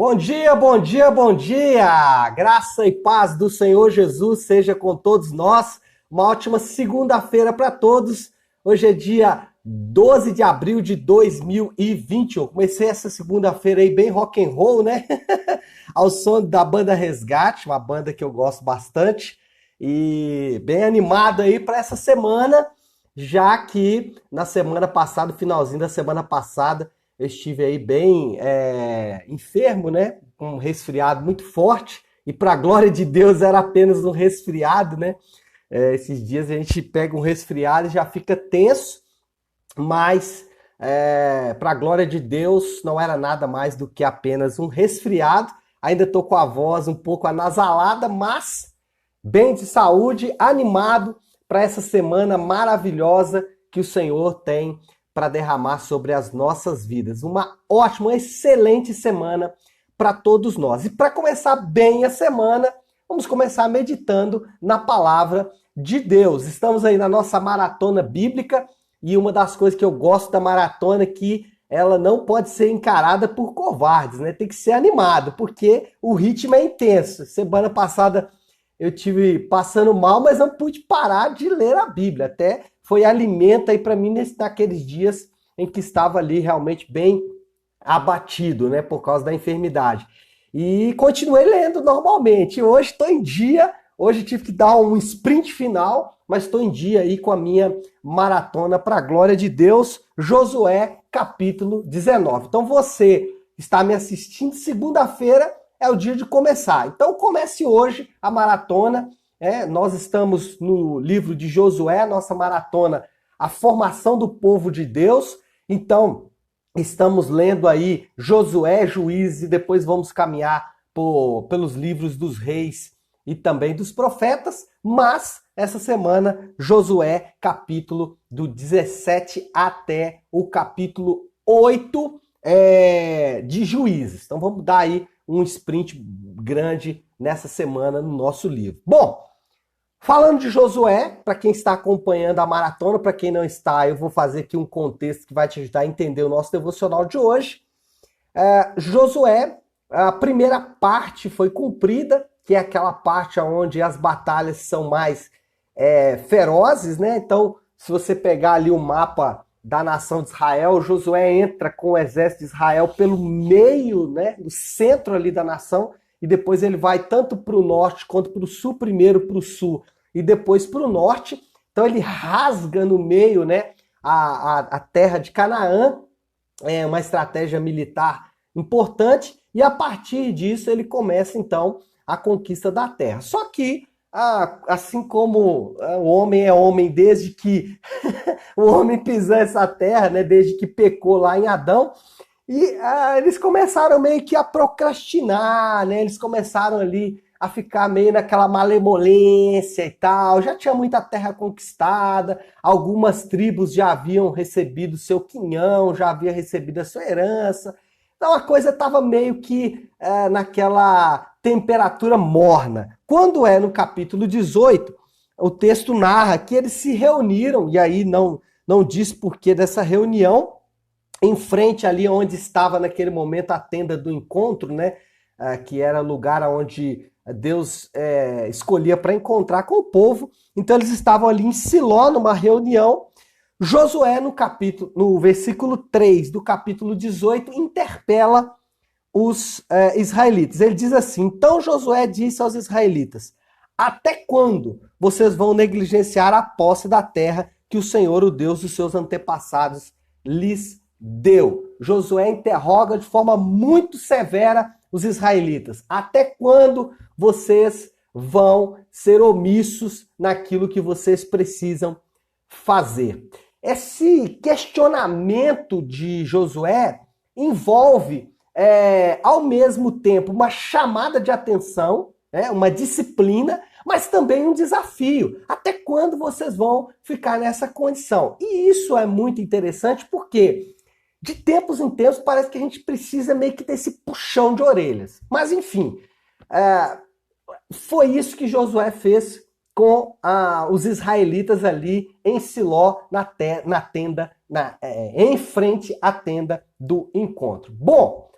Bom dia, bom dia, bom dia! Graça e paz do Senhor Jesus seja com todos nós. Uma ótima segunda-feira para todos. Hoje é dia 12 de abril de 2021. Comecei essa segunda-feira aí bem rock and roll, né? Ao som da banda Resgate, uma banda que eu gosto bastante. E bem animado aí para essa semana, já que na semana passada, finalzinho da semana passada, eu estive aí bem enfermo, né? Com um resfriado muito forte. E para a glória de Deus era apenas um resfriado, né? Esses dias a gente pega um resfriado e já fica tenso. Mas para a glória de Deus não era nada mais do que apenas um resfriado. Ainda estou com a voz um pouco anasalada, mas bem de saúde, animado para essa semana maravilhosa que o Senhor tem para derramar sobre as nossas vidas. Uma ótima, excelente semana para todos nós. E para começar bem a semana, vamos começar meditando na palavra de Deus. Estamos aí na nossa maratona bíblica e uma das coisas que eu gosto da maratona é que ela não pode ser encarada por covardes, né? Tem que ser animado, porque o ritmo é intenso. Semana passada eu tive passando mal, mas não pude parar de ler a Bíblia. Até foi alimento aí para mim naqueles dias em que estava ali realmente bem abatido, né, por causa da enfermidade. E continuei lendo normalmente. Hoje estou em dia, hoje tive que dar um sprint final, mas estou em dia aí com a minha maratona para a glória de Deus, Josué capítulo 19. Então você está me assistindo, segunda-feira é o dia de começar. Então comece hoje a maratona. Nós estamos no livro de Josué, nossa maratona, a formação do povo de Deus. Então estamos lendo aí Josué, Juízes, e depois vamos caminhar pelos livros dos reis e também dos profetas. Mas essa semana, Josué, capítulo do 17 até o capítulo 8 de Juízes. Então vamos dar aí um sprint grande nessa semana no nosso livro. Bom, falando de Josué, para quem está acompanhando a maratona, para quem não está, eu vou fazer aqui um contexto que vai te ajudar a entender o nosso devocional de hoje. Josué, a primeira parte foi cumprida, que é aquela parte onde as batalhas são mais ferozes, né? Então, se você pegar ali o mapa da nação de Israel, Josué entra com o exército de Israel pelo meio, né, no centro ali da nação, e depois ele vai tanto para o norte quanto para o sul, primeiro para o sul e depois para o norte. Então ele rasga no meio, né, a terra de Canaã, uma estratégia militar importante, e a partir disso ele começa então a conquista da terra. Só que, assim como o homem é homem desde que o homem pisou essa terra, né, desde que pecou lá em Adão, e eles começaram meio que a procrastinar, né? Eles começaram ali a ficar meio naquela malemolência e tal. Já tinha muita terra conquistada, algumas tribos já haviam recebido seu quinhão, já havia recebido a sua herança. Então a coisa estava meio que naquela temperatura morna. Quando no capítulo 18, o texto narra que eles se reuniram, e aí não diz porquê dessa reunião, em frente ali onde estava naquele momento a tenda do encontro, né? Que era o lugar onde Deus escolhia para encontrar com o povo. Então eles estavam ali em Siló, numa reunião. Josué, no versículo 3 do capítulo 18, interpela os israelitas. Ele diz assim: então Josué disse aos israelitas: até quando vocês vão negligenciar a posse da terra que o Senhor, o Deus dos seus antepassados, lhes deu? Josué interroga de forma muito severa os israelitas. Até quando vocês vão ser omissos naquilo que vocês precisam fazer? Esse questionamento de Josué envolve, ao mesmo tempo, uma chamada de atenção, uma disciplina, mas também um desafio. Até quando vocês vão ficar nessa condição? E isso é muito interessante porque de tempos em tempos parece que a gente precisa meio que desse puxão de orelhas. Mas enfim, foi isso que Josué fez com os israelitas ali em Siló, na tenda, em frente à tenda do encontro. Bom,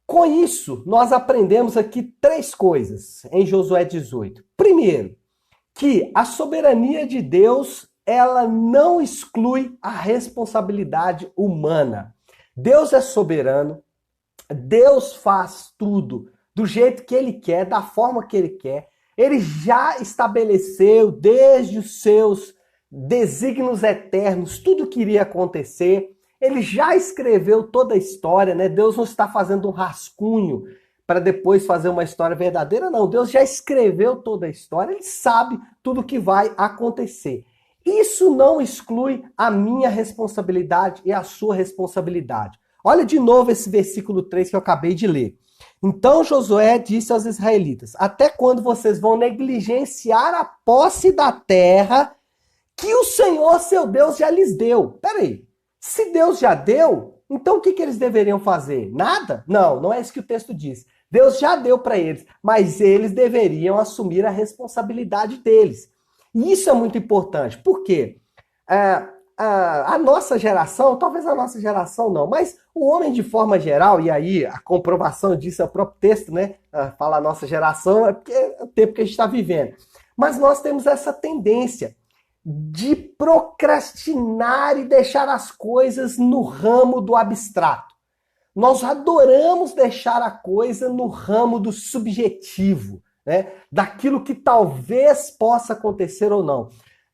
Com isso, nós aprendemos aqui três coisas em Josué 18. Primeiro, que a soberania de Deus, ela não exclui a responsabilidade humana. Deus é soberano, Deus faz tudo do jeito que ele quer, da forma que ele quer. Ele já estabeleceu desde os seus desígnios eternos tudo que iria acontecer. Ele já escreveu toda a história, né? Deus não está fazendo um rascunho para depois fazer uma história verdadeira, não. Deus já escreveu toda a história, ele sabe tudo que vai acontecer. Isso não exclui a minha responsabilidade e a sua responsabilidade. Olha de novo esse versículo 3 que eu acabei de ler. Então Josué disse aos israelitas: até quando vocês vão negligenciar a posse da terra que o Senhor, seu Deus, já lhes deu? Peraí, se Deus já deu, então o que eles deveriam fazer? Nada? Não, não é isso que o texto diz. Deus já deu para eles, mas eles deveriam assumir a responsabilidade deles. E isso é muito importante. Por quê? A nossa geração, talvez a nossa geração não, mas o homem de forma geral, e aí a comprovação disso é o próprio texto, né? Fala a nossa geração, é porque é o tempo que a gente está vivendo. Mas nós temos essa tendência de procrastinar e deixar as coisas no ramo do abstrato. Nós adoramos deixar a coisa no ramo do subjetivo, né? Daquilo que talvez possa acontecer ou não.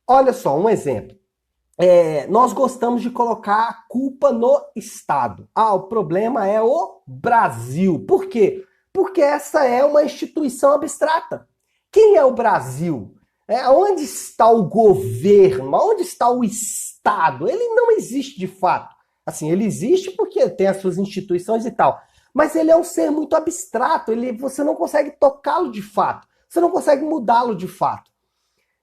Olha só, um exemplo. Nós gostamos de colocar a culpa no Estado. O problema é o Brasil. Por quê? Porque essa é uma instituição abstrata. Quem é o Brasil? Onde está o governo? Onde está o Estado? Ele não existe de fato. Assim, ele existe porque tem as suas instituições e tal. Mas ele é um ser muito abstrato. Você não consegue tocá-lo de fato. Você não consegue mudá-lo de fato.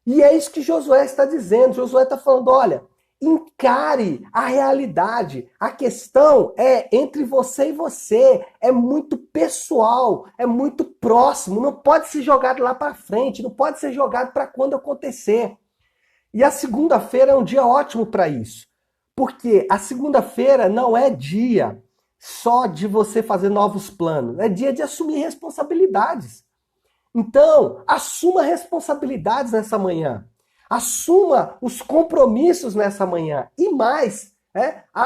E é isso que Josué está dizendo. Josué está falando, olha, encare a realidade. A questão é entre você e você. É muito pessoal, é muito próximo. Não pode ser jogado lá para frente, não pode ser jogado para quando acontecer. E a segunda-feira é um dia ótimo para isso. Porque a segunda-feira não é dia só de você fazer novos planos. É dia de assumir responsabilidades. Então, assuma responsabilidades nessa manhã. Assuma os compromissos nessa manhã. E mais,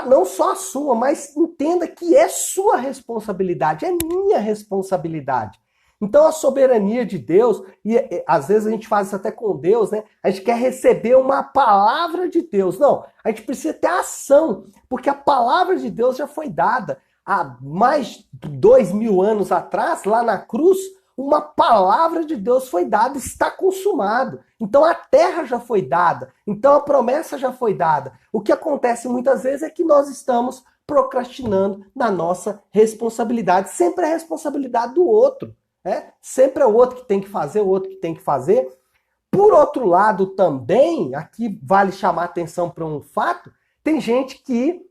não só assuma, mas entenda que é sua responsabilidade, é minha responsabilidade. Então, a soberania de Deus, e às vezes a gente faz isso até com Deus, né? A gente quer receber uma palavra de Deus. Não, a gente precisa ter ação, porque a palavra de Deus já foi dada há mais de 2000 anos atrás, lá na cruz. Uma palavra de Deus foi dada, está consumado. Então a terra já foi dada, então a promessa já foi dada. O que acontece muitas vezes é que nós estamos procrastinando na nossa responsabilidade. Sempre é a responsabilidade do outro. Sempre é o outro que tem que fazer, o outro que tem que fazer. Por outro lado também, aqui vale chamar atenção para um fato, tem gente que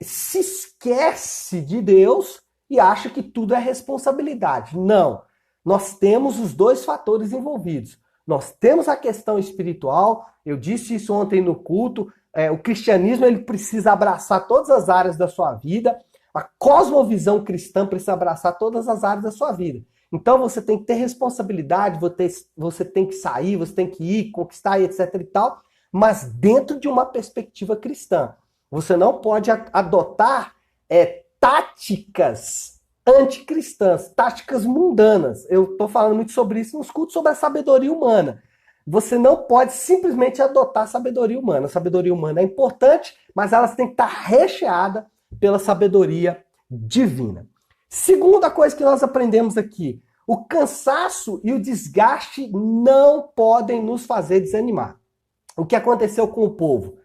se esquece de Deus e acha que tudo é responsabilidade. Não. Nós temos os dois fatores envolvidos. Nós temos a questão espiritual, eu disse isso ontem no culto, o cristianismo ele precisa abraçar todas as áreas da sua vida, a cosmovisão cristã precisa abraçar todas as áreas da sua vida. Então você tem que ter responsabilidade, você tem que sair, você tem que ir, conquistar, etc e tal, mas dentro de uma perspectiva cristã. Você não pode adotar táticas anticristãs, táticas mundanas. Eu estou falando muito sobre isso nos cultos, sobre a sabedoria humana. Você não pode simplesmente adotar a sabedoria humana. A sabedoria humana é importante, mas ela tem que estar recheada pela sabedoria divina. Segunda coisa que nós aprendemos aqui, o cansaço e o desgaste não podem nos fazer desanimar. O que aconteceu com o povo?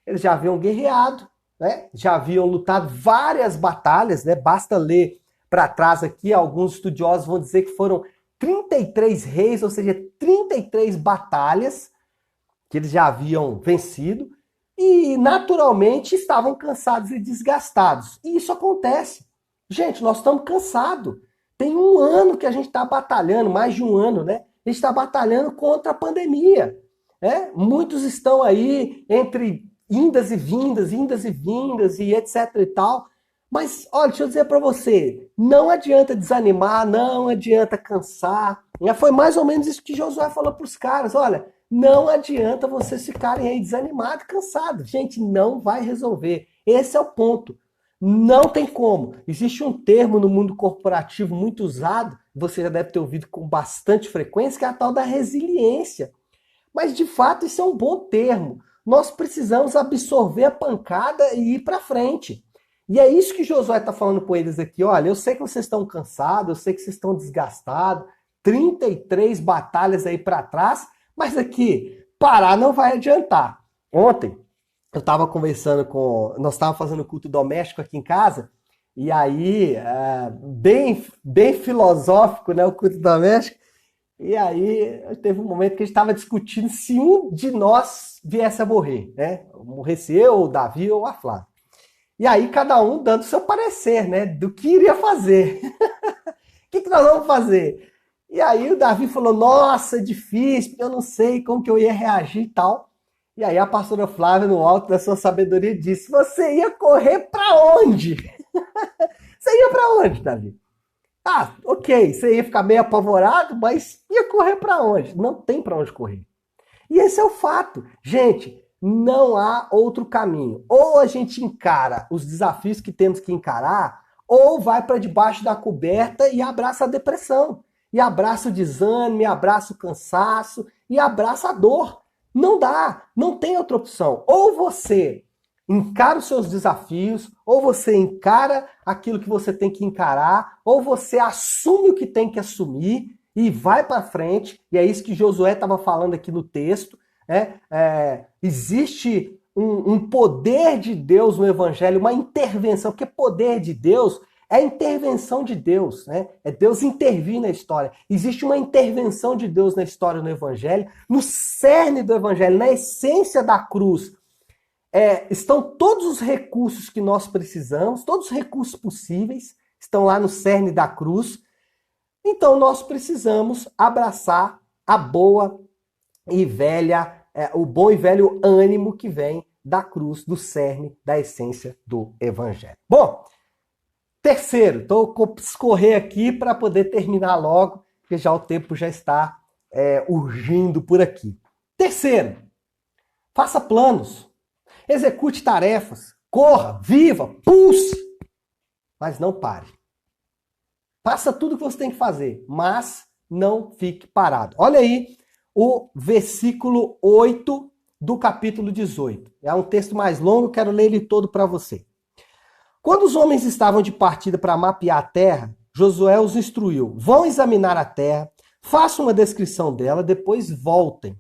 Eles já haviam guerreado, né? Já haviam lutado várias batalhas, né? Basta ler para trás aqui, alguns estudiosos vão dizer que foram 33 reis, ou seja, 33 batalhas que eles já haviam vencido e naturalmente estavam cansados e desgastados. E isso acontece. Gente, nós estamos cansados. Tem um ano que a gente está batalhando, mais de um ano, né? A gente está batalhando contra a pandemia. Muitos estão aí entre indas e vindas e etc e tal. Mas, olha, deixa eu dizer para você, não adianta desanimar, não adianta cansar. Foi mais ou menos isso que Josué falou para os caras, olha, não adianta vocês ficarem aí desanimados, cansados. Gente, não vai resolver. Esse é o ponto. Não tem como. Existe um termo no mundo corporativo muito usado, você já deve ter ouvido com bastante frequência, que é a tal da resiliência. Mas, de fato, isso é um bom termo. Nós precisamos absorver a pancada e ir para frente. E é isso que Josué está falando com eles aqui. Olha, eu sei que vocês estão cansados, eu sei que vocês estão desgastados, 33 batalhas aí para trás, mas aqui, parar não vai adiantar. Ontem, eu estava conversando com... Nós estávamos fazendo culto doméstico aqui em casa, e aí, bem filosófico, né, o culto doméstico, e aí teve um momento que a gente estava discutindo se um de nós viesse a morrer, né? Morresse eu, ou o Davi, ou a Flávia. E aí cada um dando seu parecer, né? Do que iria fazer. O que nós vamos fazer? E aí o Davi falou, nossa, é difícil, eu não sei como que eu ia reagir e tal. E aí a pastora Flávia, no alto da sua sabedoria, disse, você ia correr para onde? Você ia para onde, Davi? Ah, ok, você ia ficar meio apavorado, mas ia correr para onde? Não tem para onde correr. E esse é o fato. Gente, não há outro caminho. Ou a gente encara os desafios que temos que encarar, ou vai para debaixo da coberta e abraça a depressão. E abraça o desânimo, e abraça o cansaço, e abraça a dor. Não dá, não tem outra opção. Ou você encara os seus desafios, ou você encara aquilo que você tem que encarar, ou você assume o que tem que assumir e vai para frente. E é isso que Josué estava falando aqui no texto. Existe um poder de Deus no Evangelho, uma intervenção, porque poder de Deus é a intervenção de Deus, né? É Deus intervir na história. Existe uma intervenção de Deus na história no Evangelho, no cerne do Evangelho, na essência da cruz. Estão todos os recursos que nós precisamos, todos os recursos possíveis estão lá no cerne da cruz. Então nós precisamos abraçar a boa e velha, o bom e velho ânimo que vem da cruz, do cerne, da essência do Evangelho. Bom, terceiro, estou escorrer aqui para poder terminar logo, porque já o tempo já está urgindo por aqui. Terceiro, faça planos. Execute tarefas, corra, viva, pulse, mas não pare. Faça tudo o que você tem que fazer, mas não fique parado. Olha aí o versículo 8 do capítulo 18. É um texto mais longo, quero ler ele todo para você. Quando os homens estavam de partida para mapear a terra, Josué os instruiu: vão examinar a terra, façam uma descrição dela, depois voltem.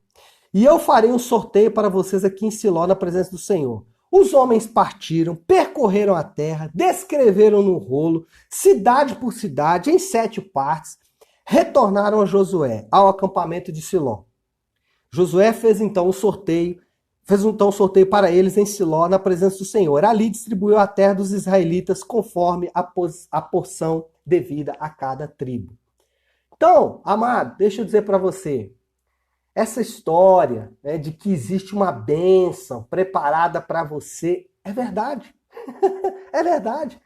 E eu farei um sorteio para vocês aqui em Siló, na presença do Senhor. Os homens partiram, percorreram a terra, descreveram no rolo, cidade por cidade, em 7 partes, retornaram a Josué, ao acampamento de Siló. Josué fez então um sorteio para eles em Siló, na presença do Senhor. Ali distribuiu a terra dos israelitas conforme a porção devida a cada tribo. Então, amado, deixa eu dizer para você, essa história, né, de que existe uma bênção preparada para você, é verdade. É verdade.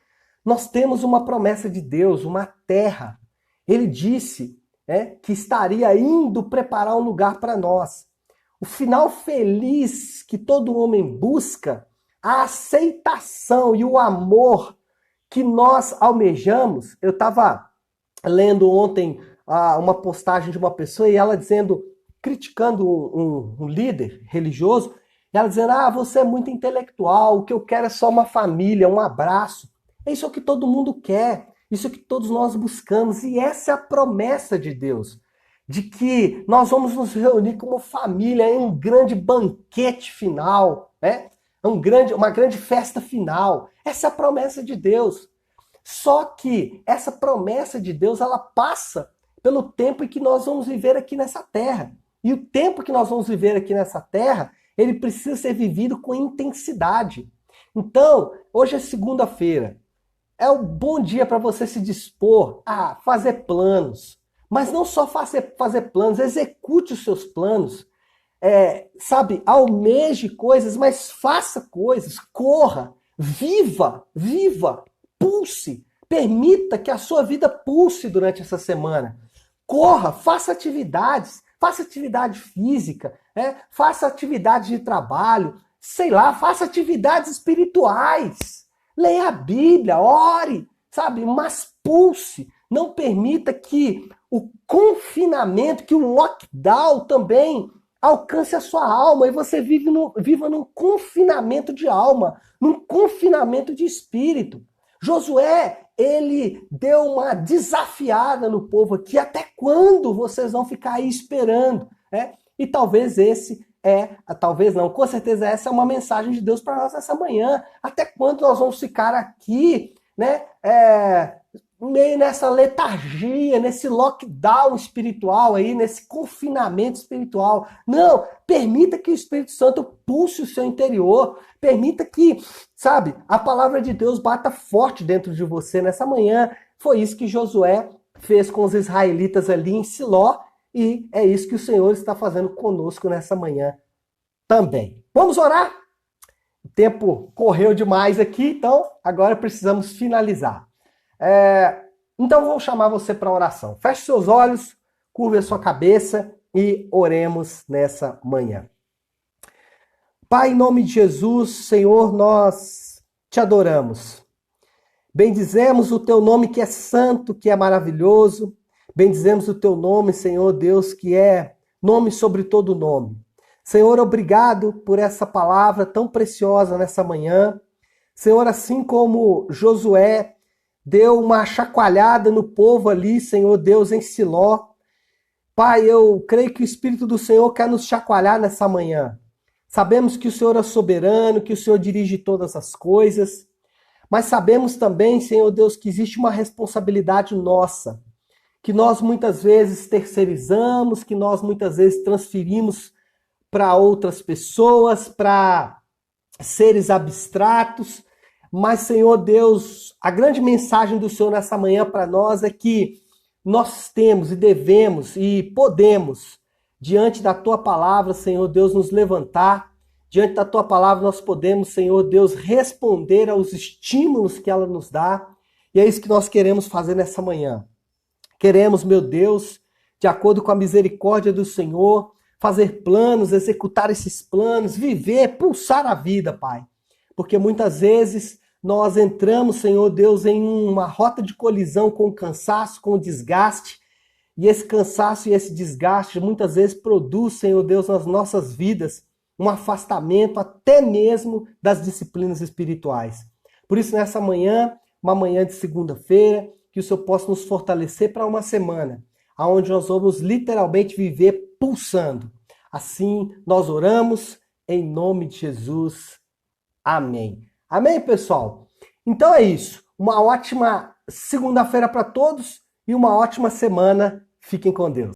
Nós temos uma promessa de Deus, uma terra. Ele disse, que estaria indo preparar um lugar para nós. O final feliz que todo homem busca, a aceitação e o amor que nós almejamos. Eu estava lendo ontem uma postagem de uma pessoa e ela criticando um líder religioso, ela dizendo, você é muito intelectual, o que eu quero é só uma família, um abraço. É isso que todo mundo quer, isso que todos nós buscamos, e essa é a promessa de Deus, de que nós vamos nos reunir como família em um grande banquete final, né? Uma grande festa final. Essa é a promessa de Deus. Só que essa promessa de Deus, ela passa pelo tempo em que nós vamos viver aqui nessa terra. E o tempo que nós vamos viver aqui nessa terra, ele precisa ser vivido com intensidade. Então, hoje é segunda-feira. É um bom dia para você se dispor a fazer planos. Mas não só fazer planos, execute os seus planos. Almeje coisas, mas faça coisas. Corra, viva. pulse. Permita que a sua vida pulse durante essa semana. Corra, faça atividade física, faça atividade de trabalho, sei lá, faça atividades espirituais. Leia a Bíblia, ore, sabe? Mas pulse. Não permita que o confinamento, que o lockdown também alcance a sua alma e você viva num confinamento de alma, num confinamento de espírito. Josué, ele deu uma desafiada no povo aqui. Até quando vocês vão ficar aí esperando? E talvez talvez não, com certeza essa é uma mensagem de Deus para nós essa manhã. Até quando nós vamos ficar aqui, meio nessa letargia, nesse lockdown espiritual aí, nesse confinamento espiritual? Não, permita que o Espírito Santo pulse o seu interior, permita que, sabe, a palavra de Deus bata forte dentro de você nessa manhã. Foi isso que Josué fez com os israelitas ali em Siló, e é isso que o Senhor está fazendo conosco nessa manhã também. Vamos orar? O tempo correu demais aqui, então agora precisamos finalizar. Então vou chamar você para oração. Feche seus olhos, curve a sua cabeça e oremos nessa manhã. Pai, em nome de Jesus, Senhor, nós te adoramos. Bendizemos o teu nome que é santo, que é maravilhoso. Bendizemos o teu nome, Senhor Deus, que é nome sobre todo nome. Senhor, obrigado por essa palavra tão preciosa nessa manhã. Senhor, assim como Josué deu uma chacoalhada no povo ali, Senhor Deus, em Siló. Pai, eu creio que o Espírito do Senhor quer nos chacoalhar nessa manhã. Sabemos que o Senhor é soberano, que o Senhor dirige todas as coisas, mas sabemos também, Senhor Deus, que existe uma responsabilidade nossa, que nós muitas vezes terceirizamos, que nós muitas vezes transferimos para outras pessoas, para seres abstratos. Mas, Senhor Deus, a grande mensagem do Senhor nessa manhã para nós é que nós temos e devemos e podemos, diante da Tua palavra, Senhor Deus, nos levantar. Diante da Tua palavra nós podemos, Senhor Deus, responder aos estímulos que ela nos dá. E é isso que nós queremos fazer nessa manhã. Queremos, meu Deus, de acordo com a misericórdia do Senhor, fazer planos, executar esses planos, viver, pulsar a vida, Pai. Porque muitas vezes nós entramos, Senhor Deus, em uma rota de colisão com o cansaço, com o desgaste. E esse cansaço e esse desgaste muitas vezes produz, Senhor Deus, nas nossas vidas um afastamento até mesmo das disciplinas espirituais. Por isso, nessa manhã, uma manhã de segunda-feira, que o Senhor possa nos fortalecer para uma semana, onde nós vamos literalmente viver pulsando. Assim, nós oramos em nome de Jesus. Amém. Amém, pessoal? Então é isso. Uma ótima segunda-feira para todos e uma ótima semana. Fiquem com Deus.